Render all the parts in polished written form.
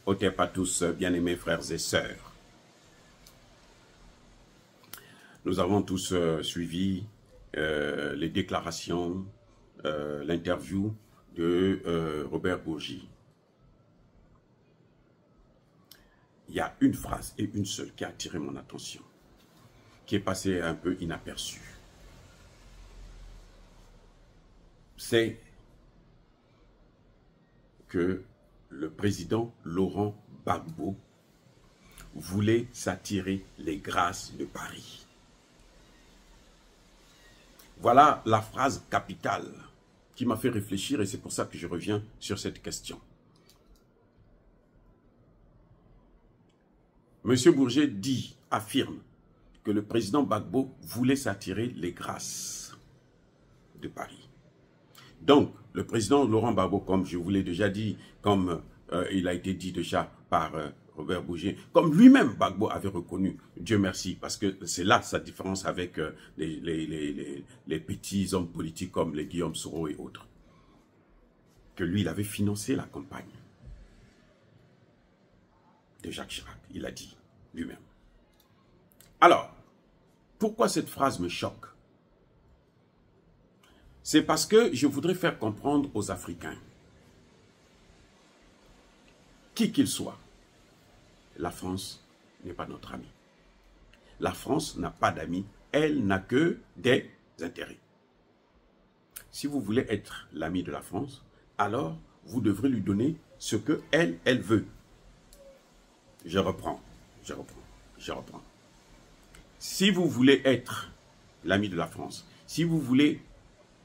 Otep à tous, bien-aimés frères et sœurs. Nous avons tous suivi les déclarations, l'interview de Robert Bourgi. Il y a une phrase et une seule qui a attiré mon attention, qui est passée un peu inaperçue. C'est que le président Laurent Gbagbo voulait s'attirer les grâces de Paris. Voilà la phrase capitale qui m'a fait réfléchir et c'est pour ça que je reviens sur cette question. Monsieur Bourgi affirme que le président Gbagbo voulait s'attirer les grâces de Paris. Donc, le président Laurent Gbagbo, comme je vous l'ai déjà dit, comme il a été dit déjà par Robert Bourgi, comme lui-même Gbagbo avait reconnu, Dieu merci, parce que c'est là sa différence avec les petits hommes politiques comme les Guillaume Soro et autres, que lui, il avait financé la campagne de Jacques Chirac, il a dit lui-même. Alors, pourquoi cette phrase me choque? C'est parce que je voudrais faire comprendre aux Africains, qui qu'ils soient, la France n'est pas notre ami. La France n'a pas d'amis, elle n'a que des intérêts. Si vous voulez être l'ami de la France, alors vous devrez lui donner ce que elle veut. Je reprends. Si vous voulez être l'ami de la France, si vous voulez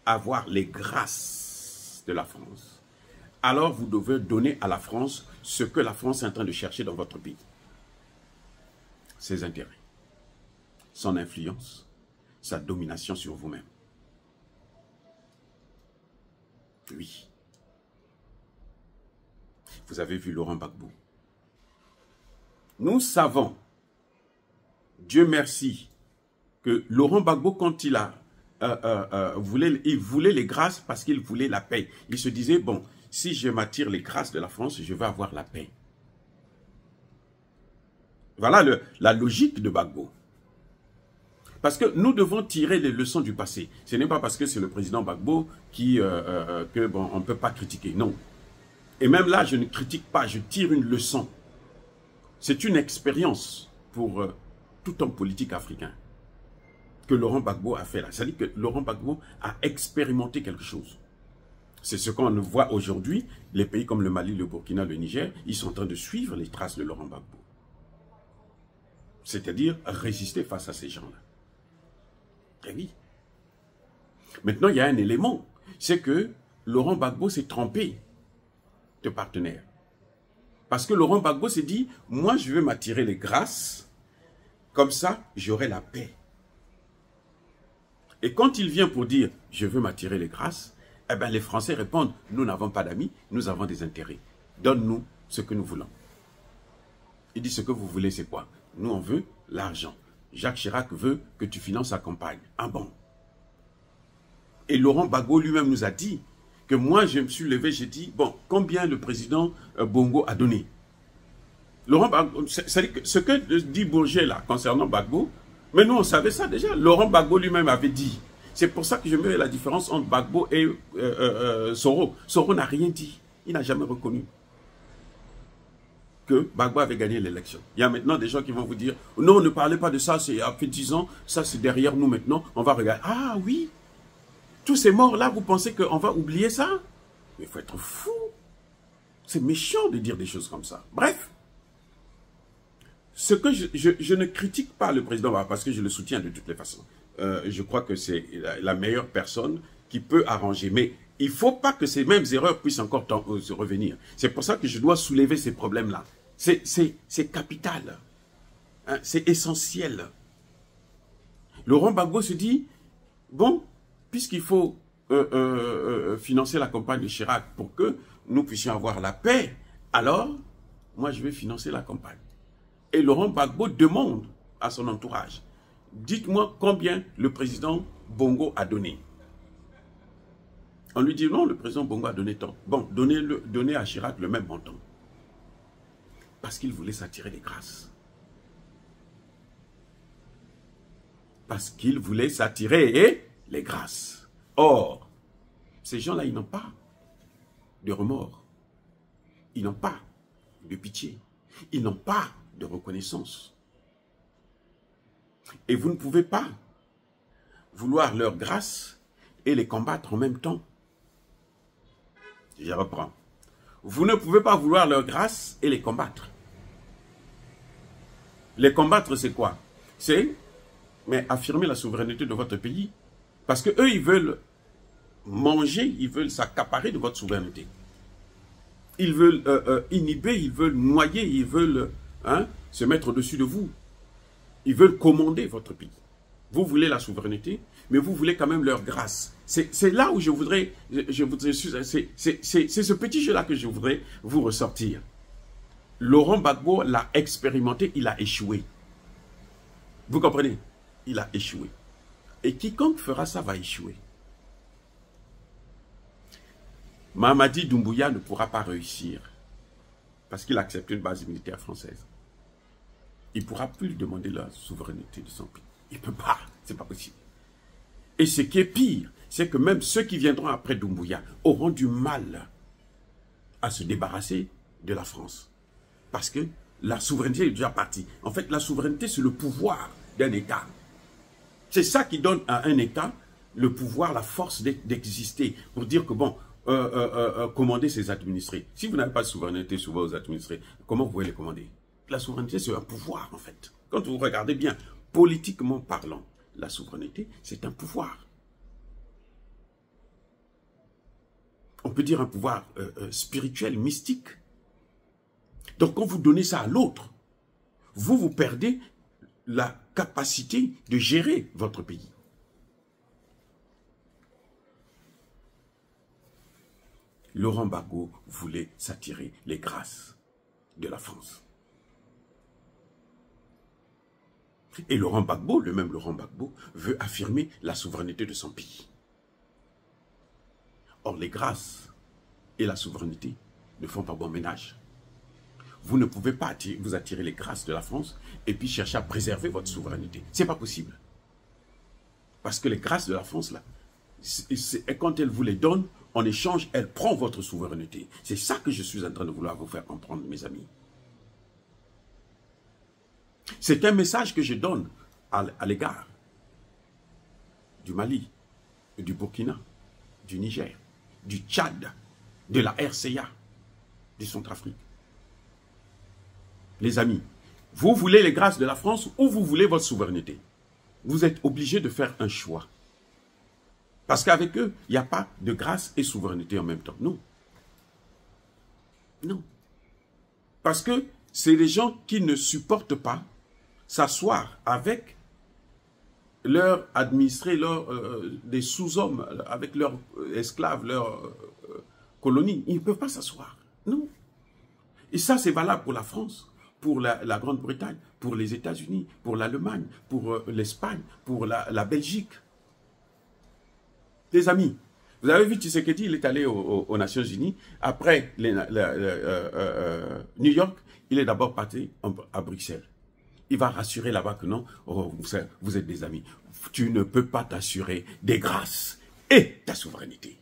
avoir les grâces de la France, alors vous devez donner à la France ce que la France est en train de chercher dans votre pays. Ses intérêts, son influence, sa domination sur vous-même. Oui. Vous avez vu Laurent Gbagbo. Nous savons, Dieu merci, que Laurent Gbagbo, quand il voulait les grâces parce qu'il voulait la paix. Il se disait, bon, si je m'attire les grâces de la France, je vais avoir la paix. Voilà la logique de Gbagbo. Parce que nous devons tirer les leçons du passé. Ce n'est pas parce que c'est le président Gbagbo on ne peut pas critiquer. Non. Et même là, je ne critique pas, je tire une leçon. C'est une expérience pour tout homme politique africain que Laurent Gbagbo a fait là. C'est-à-dire que Laurent Gbagbo a expérimenté quelque chose. C'est ce qu'on voit aujourd'hui. Les pays comme le Mali, le Burkina, le Niger, ils sont en train de suivre les traces de Laurent Gbagbo. C'est-à-dire résister face à ces gens-là. Eh oui. Maintenant, il y a un élément. C'est que Laurent Gbagbo s'est trompé de partenaire. Parce que Laurent Gbagbo s'est dit, moi je veux m'attirer les grâces, comme ça j'aurai la paix. Et quand il vient pour dire, je veux m'attirer les grâces, eh bien les Français répondent, nous n'avons pas d'amis, nous avons des intérêts. Donne-nous ce que nous voulons. Il dit, ce que vous voulez c'est quoi? Nous on veut l'argent. Jacques Chirac veut que tu finances sa campagne. Ah bon? Et Laurent Gbagbo lui-même nous a dit, que moi, je me suis levé, j'ai dit, bon, combien le président Bongo a donné? Laurent Gbagbo, c'est-à-dire que ce que dit Bourgi là, concernant Gbagbo, mais nous, on savait ça déjà. Laurent Gbagbo lui-même avait dit. C'est pour ça que je mets la différence entre Gbagbo et Soro. Soro n'a rien dit. Il n'a jamais reconnu que Gbagbo avait gagné l'élection. Il y a maintenant des gens qui vont vous dire, non, ne parlez pas de ça, c'est après 10 ans, ça c'est derrière nous maintenant, on va regarder. Ah oui! Tous ces morts-là, vous pensez qu'on va oublier ça? Mais il faut être fou. C'est méchant de dire des choses comme ça. Bref. Ce que je ne critique pas le président parce que je le soutiens de toutes les façons. Je crois que c'est la meilleure personne qui peut arranger. Mais il ne faut pas que ces mêmes erreurs puissent encore se revenir. C'est pour ça que je dois soulever ces problèmes-là. C'est capital. Hein, c'est essentiel. Laurent Gbagbo se dit, bon, puisqu'il faut financer la campagne de Chirac pour que nous puissions avoir la paix, alors, moi, je vais financer la campagne. Et Laurent Gbagbo demande à son entourage, dites-moi combien le président Bongo a donné. On lui dit, non, le président Bongo a donné tant. Bon, donnez à Chirac le même montant. Parce qu'ils voulaient s'attirer les grâces. Parce qu'ils voulaient s'attirer les grâces. Or, ces gens-là, ils n'ont pas de remords. Ils n'ont pas de pitié. Ils n'ont pas de reconnaissance. Et vous ne pouvez pas vouloir leur grâce et les combattre en même temps. Je reprends. Vous ne pouvez pas vouloir leur grâce et les combattre. Les combattre, c'est quoi? C'est affirmer la souveraineté de votre pays. Parce que eux, ils veulent manger, ils veulent s'accaparer de votre souveraineté. Ils veulent inhiber, ils veulent noyer, ils veulent se mettre au-dessus de vous. Ils veulent commander votre pays. Vous voulez la souveraineté, mais vous voulez quand même leur grâce. C'est là où c'est ce petit jeu-là que je voudrais vous ressortir. Laurent Gbagbo l'a expérimenté, il a échoué. Vous comprenez? Il a échoué. Et quiconque fera ça va échouer. Mamadi Doumbouya ne pourra pas réussir parce qu'il a accepté une base militaire française. Il ne pourra plus demander la souveraineté de son pays. Il ne peut pas, c'est pas possible. Et ce qui est pire, c'est que même ceux qui viendront après Doumbouya auront du mal à se débarrasser de la France. Parce que la souveraineté est déjà partie. En fait, la souveraineté, c'est le pouvoir d'un État. C'est ça qui donne à un État le pouvoir, la force d'exister. Pour dire que, bon, commander ses administrés. Si vous n'avez pas de souveraineté sur vos administrés, comment vous pouvez les commander? La souveraineté, c'est un pouvoir, en fait. Quand vous regardez bien, politiquement parlant, la souveraineté, c'est un pouvoir. On peut dire un pouvoir spirituel, mystique. Donc, quand vous donnez ça à l'autre, vous perdez la capacité de gérer votre pays. Laurent Gbagbo voulait s'attirer les grâces de la France. Et Laurent Gbagbo, le même Laurent Gbagbo, veut affirmer la souveraineté de son pays. Or, les grâces et la souveraineté ne font pas bon ménage. Vous ne pouvez pas vous attirer les grâces de la France et puis chercher à préserver votre souveraineté. Ce n'est pas possible. Parce que les grâces de la France, là, quand elle vous les donne, en échange, elle prend votre souveraineté. C'est ça que je suis en train de vouloir vous faire comprendre, mes amis. C'est un message que je donne à l'égard du Mali, du Burkina, du Niger, du Tchad, de la RCA, du Centrafrique. Les amis, vous voulez les grâces de la France ou vous voulez votre souveraineté? Vous êtes obligés de faire un choix. Parce qu'avec eux, il n'y a pas de grâce et souveraineté en même temps. Non. Non. Parce que c'est les gens qui ne supportent pas s'asseoir avec leurs administrés, des sous-hommes, avec leurs esclaves, leurs colonies. Ils ne peuvent pas s'asseoir. Non. Et ça, c'est valable pour la France, pour la Grande-Bretagne, pour les États-Unis, pour l'Allemagne, pour l'Espagne, pour la Belgique. Les amis, vous avez vu Tshisekedi, il est allé aux Nations Unies. Après New York, il est d'abord parti à Bruxelles. Il va rassurer là-bas que non, oh, vous êtes des amis. Tu ne peux pas t'assurer des grâces et ta souveraineté.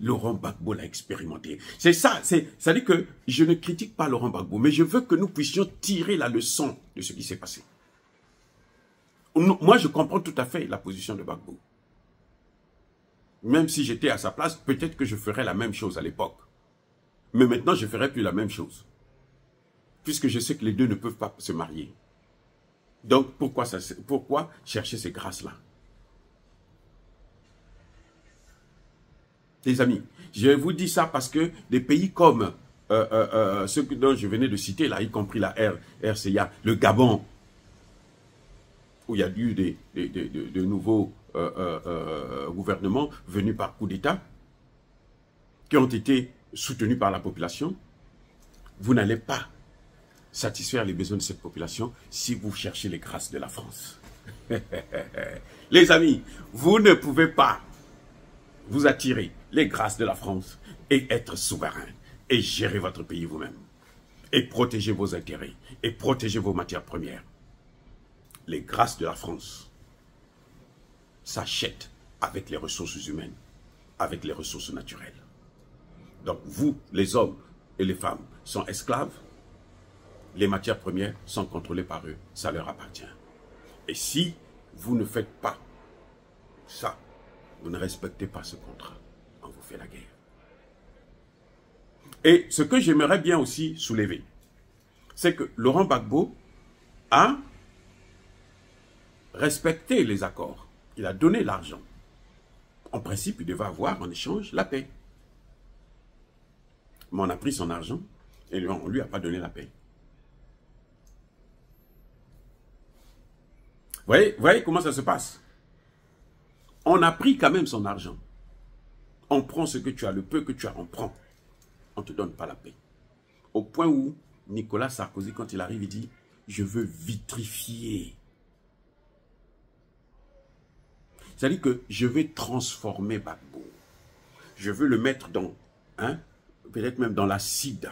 Laurent Gbagbo l'a expérimenté. C'est ça, ça dit que je ne critique pas Laurent Gbagbo, mais je veux que nous puissions tirer la leçon de ce qui s'est passé. Moi, je comprends tout à fait la position de Gbagbo. Même si j'étais à sa place, peut-être que je ferais la même chose à l'époque. Mais maintenant, je ne ferai plus la même chose. Puisque je sais que les deux ne peuvent pas se marier. Donc, pourquoi chercher ces grâces-là? Les amis, je vous dis ça parce que des pays comme ceux dont je venais de citer, là, y compris la RCA, le Gabon, où il y a eu de nouveaux gouvernements venus par coup d'État, qui ont été soutenus par la population, vous n'allez pas satisfaire les besoins de cette population si vous cherchez les grâces de la France. Les amis, vous ne pouvez pas vous attirer les grâces de la France et être souverain et gérer votre pays vous-même. et protégez vos intérêts et protégez vos matières premières. Les grâces de la France s'achètent avec les ressources humaines, avec les ressources naturelles. Donc vous, les hommes et les femmes, sont esclaves. Les matières premières sont contrôlées par eux. Ça leur appartient. Et si vous ne faites pas ça, vous ne respectez pas ce contrat, on vous fait la guerre. Et ce que j'aimerais bien aussi soulever, c'est que Laurent Gbagbo a respecté les accords. Il a donné l'argent. En principe, il devait avoir en échange la paix. Mais on a pris son argent et on ne lui a pas donné la paix. Vous voyez comment ça se passe? On a pris quand même son argent. On prend ce que tu as, le peu que tu as, on prend. On ne te donne pas la paix. Au point où Nicolas Sarkozy, quand il arrive, il dit « Je veux vitrifier ». C'est-à-dire que je vais transformer Gbagbo. Je veux le mettre dans, peut-être même dans l'acide.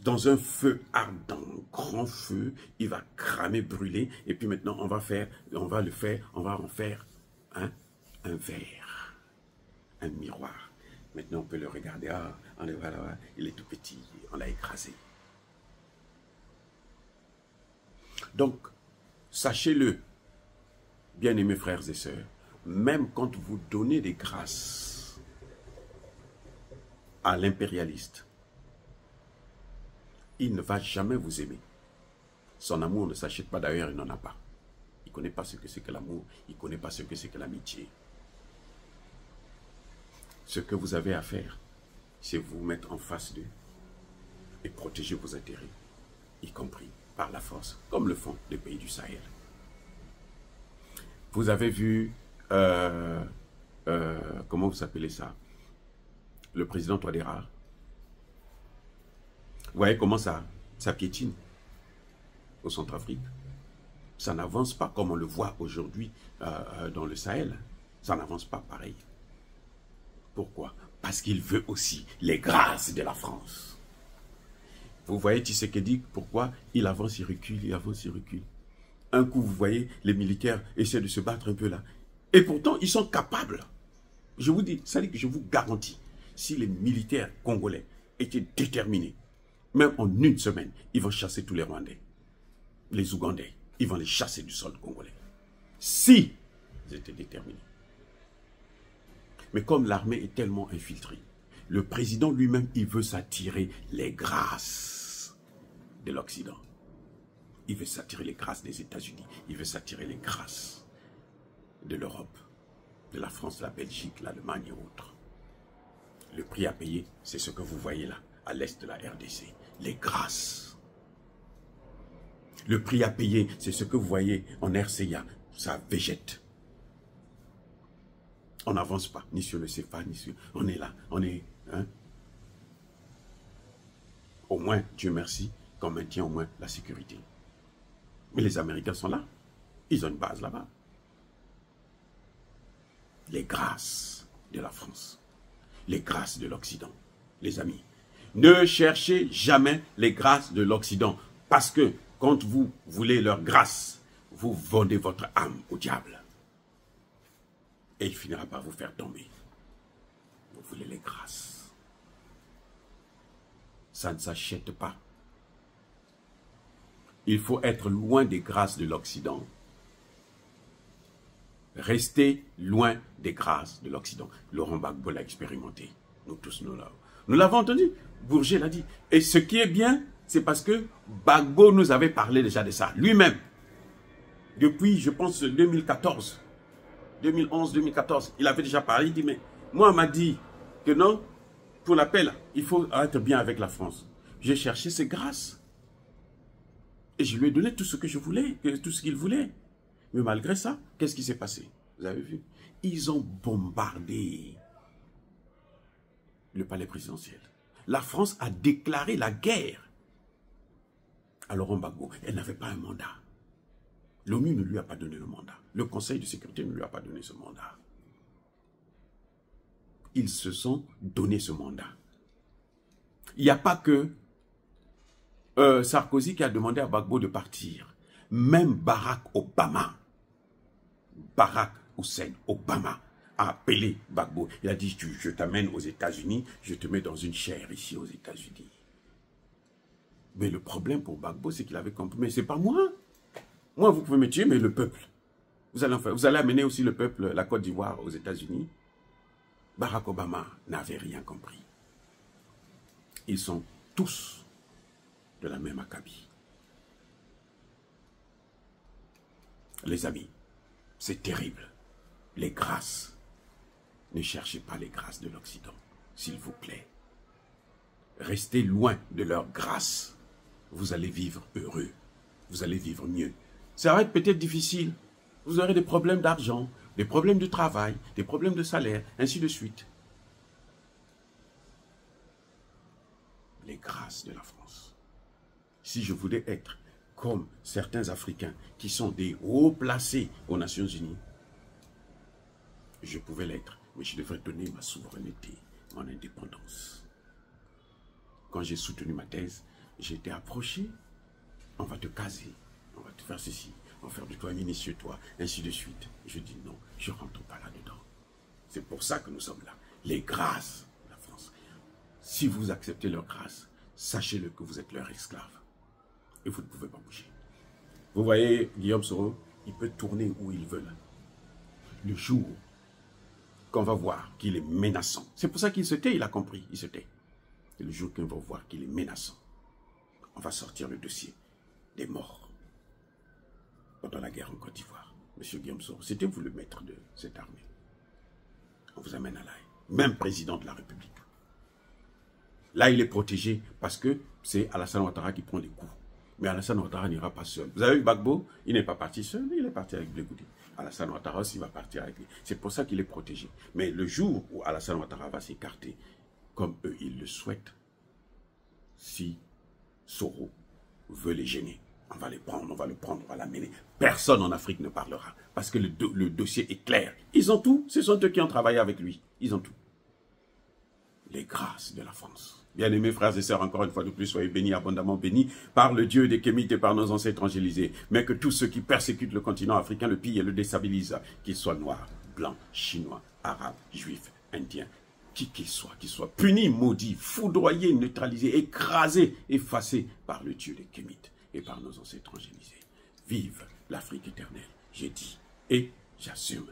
Dans un feu ardent, grand feu, il va cramer, brûler, et puis maintenant on va en faire un verre, un miroir. Maintenant on peut le regarder, voilà, il est tout petit, on l'a écrasé. Donc, sachez-le, bien-aimés frères et sœurs, même quand vous donnez des grâces à l'impérialiste, il ne va jamais vous aimer. Son amour ne s'achète pas, d'ailleurs, il n'en a pas. Il ne connaît pas ce que c'est que l'amour, il ne connaît pas ce que c'est que l'amitié. Ce que vous avez à faire, c'est vous mettre en face d'eux et protéger vos intérêts, y compris par la force, comme le font les pays du Sahel. Vous avez vu, comment vous appelez ça, le président Touadéra. Vous voyez comment ça piétine au Centrafrique. Ça n'avance pas comme on le voit aujourd'hui dans le Sahel. Ça n'avance pas pareil. Pourquoi? Parce qu'il veut aussi les grâces de la France. Vous voyez Tshisekedi, pourquoi il avance, il recule, il avance, il recule. Un coup, vous voyez, les militaires essaient de se battre un peu là. Et pourtant, ils sont capables. Je vous dis, ça dit que je vous garantis, si les militaires congolais étaient déterminés, même en une semaine, ils vont chasser tous les Rwandais, les Ougandais. Ils vont les chasser du sol congolais. Si ils étaient déterminés. Mais comme l'armée est tellement infiltrée, le président lui-même, il veut s'attirer les grâces de l'Occident. Il veut s'attirer les grâces des États-Unis. Il veut s'attirer les grâces de l'Europe, de la France, la Belgique, l'Allemagne et autres. Le prix à payer, c'est ce que vous voyez là, à l'est de la RDC. Les grâces. Le prix à payer, c'est ce que vous voyez en RCA. Ça végète. On n'avance pas, ni sur le CFA, ni sur... On est là, on est... Au moins, Dieu merci, qu'on maintient au moins la sécurité. Mais les Américains sont là. Ils ont une base là-bas. Les grâces de la France. Les grâces de l'Occident. Les amis, ne cherchez jamais les grâces de l'Occident. Parce que quand vous voulez leur grâce, vous vendez votre âme au diable. Et il finira par vous faire tomber. Vous voulez les grâces. Ça ne s'achète pas. Il faut être loin des grâces de l'Occident. Restez loin des grâces de l'Occident. Laurent Gbagbo l'a expérimenté. Nous tous, nous l'avons entendu. Bourget l'a dit. Et ce qui est bien, c'est parce que Gbagbo nous avait parlé déjà de ça. Lui-même. Depuis, je pense, 2014. 2011, 2014. Il avait déjà parlé. Il dit, mais moi, on m'a dit que non, pour la paix, là, il faut être bien avec la France. J'ai cherché ses grâces. Et je lui ai donné tout ce que je voulais, tout ce qu'il voulait. Mais malgré ça, qu'est-ce qui s'est passé? Vous avez vu? Ils ont bombardé le palais présidentiel. La France a déclaré la guerre à Laurent Gbagbo. Elle n'avait pas un mandat. L'ONU ne lui a pas donné le mandat. Le Conseil de sécurité ne lui a pas donné ce mandat. Ils se sont donné ce mandat. Il n'y a pas que Sarkozy qui a demandé à Gbagbo de partir. Même Barack Hussein Obama a appelé Gbagbo. Il a dit, je t'amène aux États-Unis, je te mets dans une chaire ici aux États-Unis. Mais le problème pour Gbagbo, c'est qu'il avait compris, mais c'est pas moi. Moi, vous pouvez me tuer, mais le peuple. Vous allez amener aussi le peuple, la Côte d'Ivoire, aux États-Unis. Barack Obama n'avait rien compris. Ils sont tous de la même acabit. Les amis, c'est terrible. Les grâces. Ne cherchez pas les grâces de l'Occident, s'il vous plaît. Restez loin de leurs grâces. Vous allez vivre heureux. Vous allez vivre mieux. Ça va être peut-être difficile. Vous aurez des problèmes d'argent, des problèmes de travail, des problèmes de salaire, ainsi de suite. Les grâces de la France. Si je voulais être comme certains Africains qui sont des hauts placés aux Nations Unies, je pouvais l'être, mais je devrais donner ma souveraineté, mon indépendance. Quand j'ai soutenu ma thèse, j'ai été approché, on va te caser, on va te faire ceci, on va faire de toi un ministre, toi, ainsi de suite. Je dis non, je ne rentre pas là-dedans. C'est pour ça que nous sommes là. Les grâces de la France. Si vous acceptez leur grâce, sachez-le que vous êtes leur esclave. Et vous ne pouvez pas bouger. Vous voyez, Guillaume Soro, il peut tourner où il veut. Là. Le jour qu'on va voir qu'il est menaçant. C'est pour ça qu'il se tait, il a compris, il se tait. Et le jour qu'on va voir qu'il est menaçant, on va sortir le dossier des morts pendant la guerre en Côte d'Ivoire. Monsieur Guillaume Soro, c'était vous le maître de cette armée. On vous amène à l'Aïe. Même président de la République. Là, il est protégé parce que c'est Alassane Ouattara qui prend les coups. Mais Alassane Ouattara n'ira pas seul. Vous avez vu Gbagbo, il n'est pas parti seul, il est parti avec Blé Goudé. Alassane Ouattara aussi va partir avec lui. C'est pour ça qu'il est protégé. Mais le jour où Alassane Ouattara va s'écarter, comme eux, ils le souhaitent, si Soro veut les gêner, on va les prendre, on va le prendre, on va l'amener. Personne en Afrique ne parlera. Parce que le dossier est clair. Ils ont tout. Ce sont eux qui ont travaillé avec lui. Ils ont tout. Les grâces de la France. Bien-aimés frères et sœurs, encore une fois de plus, soyez bénis, abondamment bénis par le Dieu des Kémites et par nos ancêtres angélisés. Mais que tous ceux qui persécutent le continent africain le pillent et le déstabilisent, qu'ils soient noirs, blancs, chinois, arabes, juifs, indiens, qui qu'ils soient punis, maudits, foudroyés, neutralisés, écrasés, effacés par le Dieu des Kémites et par nos ancêtres angélisés. Vive l'Afrique éternelle, j'ai dit, et j'assume.